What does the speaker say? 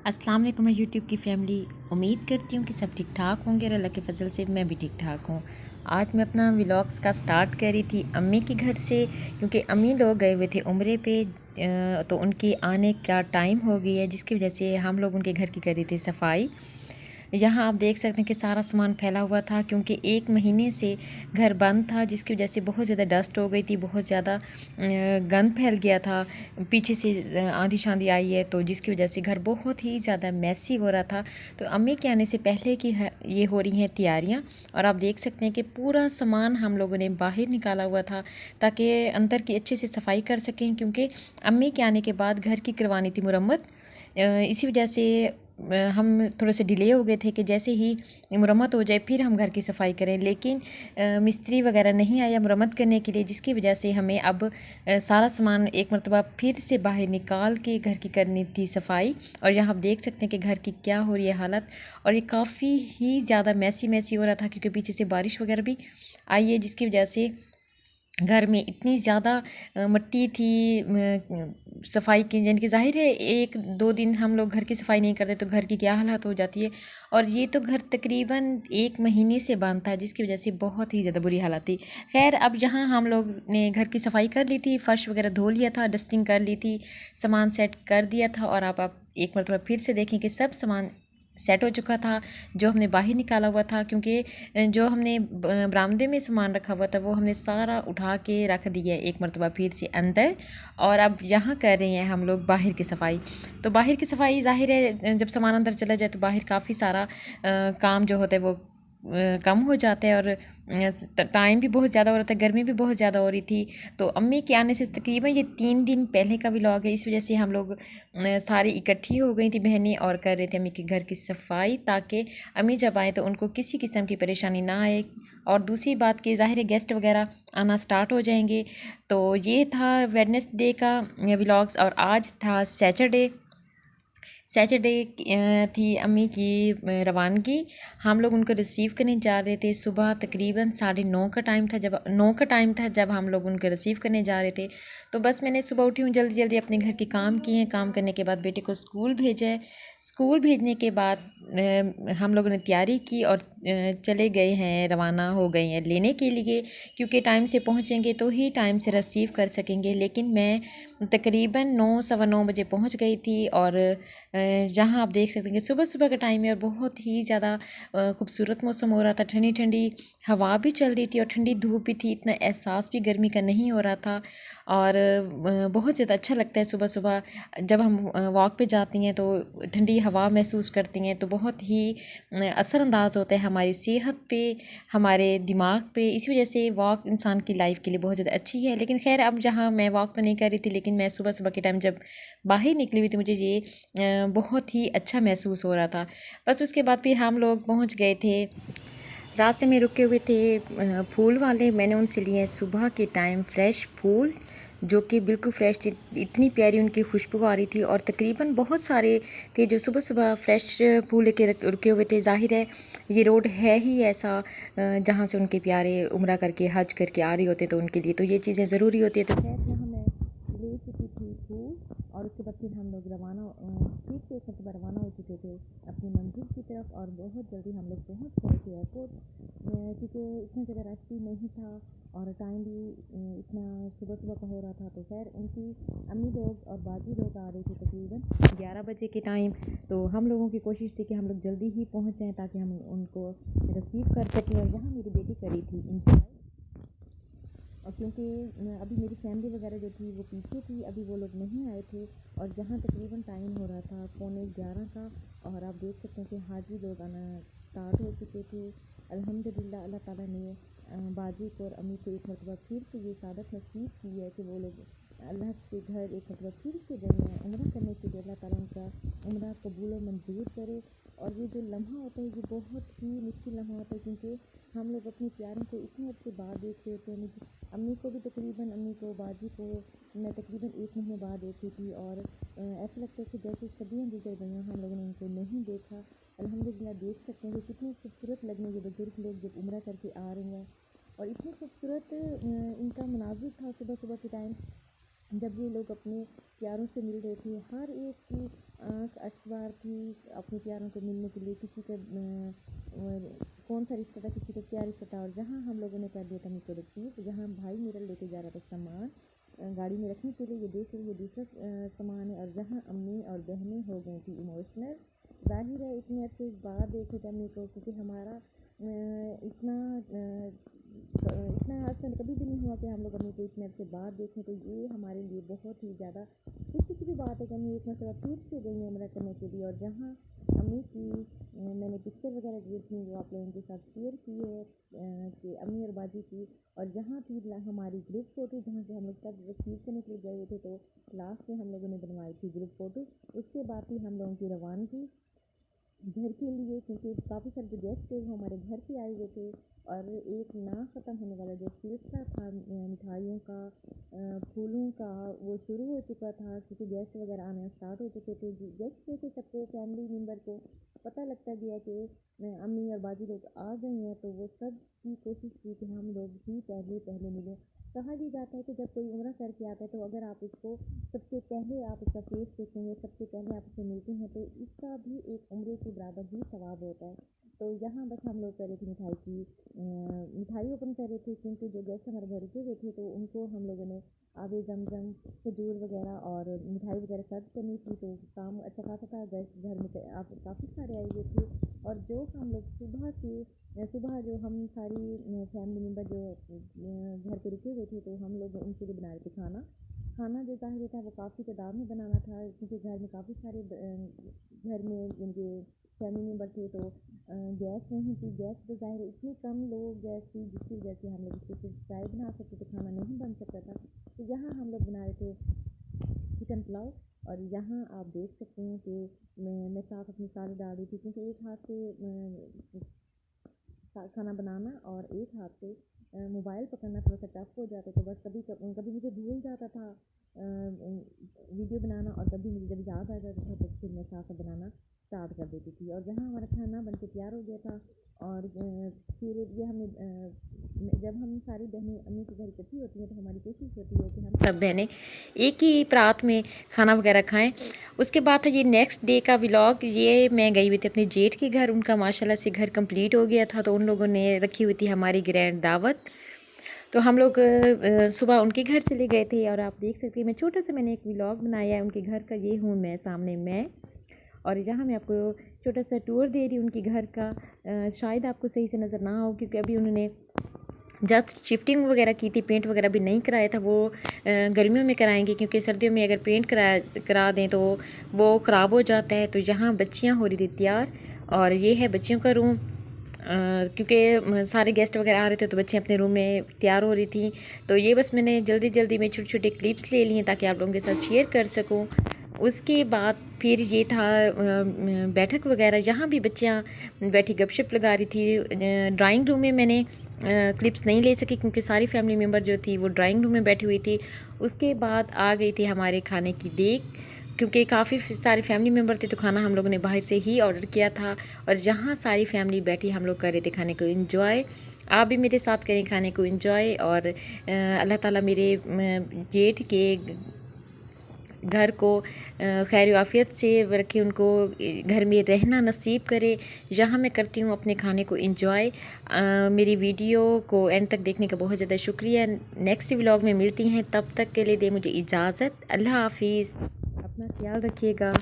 अस्सलाम वालेकुम यूट्यूब की फ़ैमिली। उम्मीद करती हूँ कि सब ठीक ठाक होंगे और अल्लाह के फ़ज़ल से मैं भी ठीक ठाक हूँ। आज मैं अपना व्लॉग्स का स्टार्ट कर रही थी अम्मी के घर से, क्योंकि अम्मी लोग गए हुए थे उम्रे पे। तो उनके आने का टाइम हो गया है, जिसकी वजह से हम लोग उनके घर की कर रही थी सफाई। यहाँ आप देख सकते हैं कि सारा सामान फैला हुआ था, क्योंकि 1 महीने से घर बंद था, जिसकी वजह से बहुत ज़्यादा डस्ट हो गई थी, बहुत ज़्यादा गंद फैल गया था। पीछे से आंधी शांधी आई है, तो जिसकी वजह से घर बहुत ही ज़्यादा मैसी हो रहा था। तो अम्मी के आने से पहले की ये हो रही हैं तैयारियाँ। और आप देख सकते हैं कि पूरा सामान हम लोगों ने बाहर निकाला हुआ था, ताकि अंदर की अच्छे से सफाई कर सकें, क्योंकि अम्मी के आने के बाद घर की करवानी थी मुरम्मत। इसी वजह से हम थोड़े से डिले हो गए थे कि जैसे ही मुरम्मत हो जाए फिर हम घर की सफाई करें, लेकिन मिस्त्री वगैरह नहीं आया मुरम्मत करने के लिए, जिसकी वजह से हमें अब सारा सामान एक मरतबा फिर से बाहर निकाल के घर की करनी थी सफाई। और यहाँ आप देख सकते हैं कि घर की क्या हो रही है हालत, और ये काफ़ी ही ज़्यादा मैसी मैसी हो रहा था, क्योंकि पीछे से बारिश वगैरह भी आई है, जिसकी वजह से घर में इतनी ज़्यादा मिट्टी थी। सफाई की यानी कि ज़ाहिर है 1-2 दिन हम लोग घर की सफाई नहीं करते तो घर की क्या हालत हो जाती है। और ये तो घर तकरीबन 1 महीने से बंद था, जिसकी वजह से बहुत ही ज़्यादा बुरी हालत थी। खैर, अब यहाँ हम लोग ने घर की सफाई कर ली थी, फ़र्श वगैरह धो लिया था, डस्टिंग कर ली थी, सामान सेट कर दिया था। और आप एक मरतबा फिर से देखें कि सब सामान सेट हो चुका था, जो हमने बाहर निकाला हुआ था, क्योंकि जो हमने बरामदे में सामान रखा हुआ था वो हमने सारा उठा के रख दिया एक मरतबा फिर से अंदर। और अब यहाँ कर रहे हैं हम लोग बाहर की सफाई। तो बाहर की सफाई ज़ाहिर है जब सामान अंदर चला जाए तो बाहर काफ़ी सारा काम जो होता है वो कम हो जाता है, और टाइम भी बहुत ज़्यादा हो रहा था, गर्मी भी बहुत ज़्यादा हो रही थी। तो अम्मी के आने से तकरीबन ये 3 दिन पहले का व्लॉग है, इस वजह से हम लोग सारी इकट्ठी हो गई थी बहनें और कर रहे थे अम्मी के घर की सफाई, ताकि अम्मी जब आए तो उनको किसी किस्म की परेशानी ना आए। और दूसरी बात कि ज़ाहिर है गेस्ट वगैरह आना स्टार्ट हो जाएंगे। तो ये था वेडनेसडे का व्लॉग्स, और आज था सैटरडे थी अम्मी की रवानगी। हम लोग उनको रिसीव करने जा रहे थे। सुबह तकरीबन 9:30 का टाइम था, जब 9 का टाइम था जब हम लोग उनको रिसीव करने जा रहे थे। तो बस मैंने सुबह उठी हूँ, जल्दी जल्दी अपने घर के काम किए हैं। काम करने के बाद बेटे को स्कूल भेजा है। स्कूल भेजने के बाद हम लोगों ने तैयारी की और चले गए हैं, रवाना हो गए हैं लेने के लिए, क्योंकि टाइम से पहुँचेंगे तो ही टाइम से रिसीव कर सकेंगे। लेकिन मैं तकरीबन 9 सवा 9 बजे पहुँच गई थी। और जहाँ आप देख सकते हैं कि सुबह सुबह का टाइम है और बहुत ही ज़्यादा खूबसूरत मौसम हो रहा था। ठंडी ठंडी हवा भी चल रही थी और ठंडी धूप भी थी, इतना एहसास भी गर्मी का नहीं हो रहा था। और बहुत ज़्यादा अच्छा लगता है सुबह सुबह जब हम वॉक पे जाती हैं तो ठंडी हवा महसूस करती हैं, तो बहुत ही असरअंदाज होता है हमारी सेहत पे, हमारे दिमाग पे। इसी वजह से वॉक इंसान की लाइफ के लिए बहुत ज़्यादा अच्छी है। लेकिन खैर, अब जहाँ मैं वॉक तो नहीं कर रही थी, लेकिन मैं सुबह सुबह के टाइम जब बाहर निकली हुई थी मुझे ये बहुत ही अच्छा महसूस हो रहा था। बस उसके बाद फिर हम लोग पहुंच गए थे। रास्ते में रुके हुए थे फूल वाले, मैंने उनसे लिए सुबह के टाइम फ्रेश फूल, जो कि बिल्कुल फ्रेश थी। इतनी प्यारी उनकी खुशबू आ रही थी, और तकरीबन बहुत सारे थे जो सुबह सुबह फ्रेश फूल लेके रुके हुए थे। जाहिर है ये रोड है ही ऐसा जहाँ से उनके प्यारे उम्रा करके हज करके आ रही होते, तो उनके लिए तो ये चीज़ें ज़रूरी होती है। तो खैर, यहाँ मैं ले चुकी थी फूल, और उसके बाद फिर हम लोग फिर से एक मरतबा रवाना हो चुके थे अपनी मंजिल की तरफ। और बहुत जल्दी हम लोग पहुँच गए थे एयरपोर्ट, क्योंकि इतना ज़्यादा रश भी नहीं था और टाइम भी इतना सुबह सुबह का हो रहा था। तो खैर, उनकी अम्मी लोग और बाजी लोग आ रहे थे तकरीबन 11 बजे के टाइम। तो हम लोगों की कोशिश थी कि हम लोग जल्दी ही पहुँच जाएँ, ताकि हम उनको रिसीव कर सकें। और यहाँ मेरी बेटी करी थी इंतज़ार, और क्योंकि अभी मेरी फैमिली वगैरह जो थी वो पीछे थी, अभी वो लोग नहीं आए थे। और जहाँ तकरीबन टाइम हो रहा था 11:15 का, और आप देख सकते हैं कि हाजी लोग आना स्टार्ट हो चुके थे। अल्हम्दुलिल्लाह अल्लाह ताला ने बाजी को और अम्मी को एक मरतबा फिर से ये सादत नसीब की है कि वो लोग अल्लाह के घर एक मरतबा फिर से गए हैं उम्रा करने के लिए। अल्लाह ताला उनका उम्रा कबूल और मंजूर करे। और ये जो लम्हा होता है ये बहुत ही मुश्किल लम्हा होता है, क्योंकि हम लोग अपने प्यारों को इतने अच्छे बाद देख रहे होते हैं। अम्मी को भी तकरीबन, अम्मी को बाजी को मैं तकरीबन 1 महीने बाद देखी थी, और ऐसा लगता है कि जैसे सदियाँ गुजर गई हैं, हम लोगों ने इनको नहीं देखा। अल्हम्दुलिल्लाह देख सकते हैं कि कितने खूबसूरत लगने ये बुज़ुर्ग लोग जब उम्रा करके आ रही हैं। और इतने खूबसूरत इनका मनाजिर था सुबह सुबह के टाइम, जब ये लोग अपने प्यारों से मिल रहे थे। हर एक की आँख लास्ट बार थी अपने प्यारों को मिलने के लिए, किसी का कौन सा रिश्ता था, किसी का क्या रिश्ता था, और जहाँ हम लोगों ने कर दिया था मुझको रिसीव, जहाँ भाई मेरा लेके जा रहा था सामान गाड़ी में रखने के लिए, ये देख रही ये दूसरा सामान है, और जहाँ अम्मी और बहनें हो गई थी इमोशनल। जाहिर है इतने अरसे बाद देखे थे अम्मी को, क्योंकि हमारा इतना अरसा कभी भी नहीं हुआ कि हम लोग अम्मी को इतने अरसे बाद देखें, तो ये हमारे लिए बहुत ही ज़्यादा खुशी की भी बात है कि अम्मी एक मरतबा फिर से गई हैं उम्रा करने के लिए। और जहाँ अम्मी की मैंने पिक्चर वगैरह दी थी वो आप लोगों के साथ शेयर की है कि अम्मी और बाजी की, और जहाँ थी हमारी ग्रुप फ़ोटो, जहाँ से हम लोग सब रिसीव करने के लिए गए हुए थे, तो लास्ट में हम लोगों ने बनवाई थी ग्रुप फ़ोटो। उसके बाद थी हम लोगों की रवानगी घर के लिए, क्योंकि काफ़ी सारे जो गेस्ट थे वो हमारे घर पे आए हुए थे, और एक ना ख़त्म होने वाला जो सिलसिला था मिठाइयों का फूलों का, वो शुरू हो चुका था, क्योंकि गेस्ट वगैरह आना स्टार्ट हो चुके थे। गेस्ट में से सबको फैमिली मेम्बर को पता लगता गया कि अम्मी और बाजी लोग आ गए हैं, तो वो सब की कोशिश की कि हम लोग भी पहले मिलें। कहा भी जाता है कि जब कोई उम्रा करके आता है, तो अगर आप उसको सबसे पहले आप उसका फेस देखेंगे, सबसे पहले आप उससे मिलते हैं, तो इसका भी एक उम्रे के बराबर ही सवाब होता है। तो यहाँ बस हम लोग कर रहे थे मिठाई ओपन कर रहे थे, क्योंकि जो गेस्ट हमारे घर रुके हुए थे, तो उनको हम लोगों ने आबे ज़मज़म खजूर वगैरह और मिठाई वगैरह सर्व करनी थी, तो काम अच्छा खासा था। गेस्ट घर में आप काफ़ी सारे आए हुए थे, और जो हम लोग सुबह जो हम सारी फैमिली मेम्बर जो घर पे रुके हुए थे, तो हम लोग उनके लिए बना रहे थे खाना जो ज़ाहिर था वो काफ़ी तादाद में बनाना था, क्योंकि घर में काफ़ी सारे घर में जिनके फैमिली मेम्बर थे, तो गैस नहीं थी। गैस तो ज़ाहिर है इतनी कम लोग गैस थी, जिसकी वजह से हम लोग इसको सिर्फ चाय बना सकते थे, खाना नहीं बन सकता था। तो यहाँ हम लोग बना रहे थे चिकन पुलाव, और यहाँ आप देख सकते हैं कि मैं साथ अपनी सारी डाल रही थी, क्योंकि एक हाथ से खाना बनाना और एक हाथ से मोबाइल पकड़ना थोड़ा सा टफ हो जाता है, तो बस कभी मुझे भूल जाता था वीडियो बनाना, और कभी मुझे जब याद आ जाता था तो फिर मैं साथ साथ बनाना स्टार्ट कर देती थी। और जहाँ हमारा खाना बन के तैयार हो गया था, और फिर ये हमने जब हम सारी बहनें अम्मी के घर इकट्ठी होती हैं, तो हमारी कोशिश होती है कि हम सब बहनें एक ही परात में खाना वगैरह खाएं। उसके बाद था ये नेक्स्ट डे का व्लॉग। ये मैं गई हुई थी अपने जेठ के घर, उनका माशाल्लाह से घर कंप्लीट हो गया था, तो उन लोगों ने रखी हुई थी हमारी ग्रैंड दावत, तो हम लोग सुबह उनके घर चले गए थे। और आप देख सकते हैं मैं छोटा सा मैंने एक व्लॉग बनाया है उनके घर का। ये हूँ मैं, सामने मैं, और यहाँ मैं आपको छोटा सा टूर दे रही हूँ उनके घर का। शायद आपको सही से नज़र ना हो, क्योंकि अभी उन्होंने जस्ट शिफ्टिंग वगैरह की थी, पेंट वगैरह भी नहीं कराया था। वो गर्मियों में कराएंगे, क्योंकि सर्दियों में अगर पेंट करा दें तो वो ख़राब हो जाता है। तो यहाँ बच्चियाँ हो रही थी तैयार, और ये है बच्चियों का रूम, क्योंकि सारे गेस्ट वगैरह आ रहे थे, तो बच्चे अपने रूम में तैयार हो रही थी। तो ये बस मैंने जल्दी में छोटे छोटे क्लिप्स ले लिए ताकि आप लोगों के साथ शेयर कर सकूँ। उसके बाद फिर ये था बैठक वगैरह, जहाँ भी बच्चियाँ बैठी गपशप लगा रही थी। ड्राइंग रूम में मैंने क्लिप्स नहीं ले सकी, क्योंकि सारी फैमिली मेम्बर जो थी वो ड्राइंग रूम में बैठी हुई थी। उसके बाद आ गई थी हमारे खाने की देख, क्योंकि काफ़ी सारे फैमिली मेम्बर थे, तो खाना हम लोगों ने बाहर से ही ऑर्डर किया था। और जहाँ सारी फैमिली बैठी हम लोग कर रहे थे खाने को इंजॉय। आप भी मेरे साथ करें खाने को इंजॉय, और अल्लाह ताला मेरे जेठ के घर को खैर आफियत से रखे, उनको घर में रहना नसीब करे। यहाँ मैं करती हूँ अपने खाने को इंजॉय। मेरी वीडियो को एंड तक देखने का बहुत ज़्यादा शुक्रिया। नेक्स्ट व्लॉग में मिलती हैं, तब तक के लिए दे मुझे इजाज़त। अल्लाह हाफिज़, अपना ख्याल रखिएगा।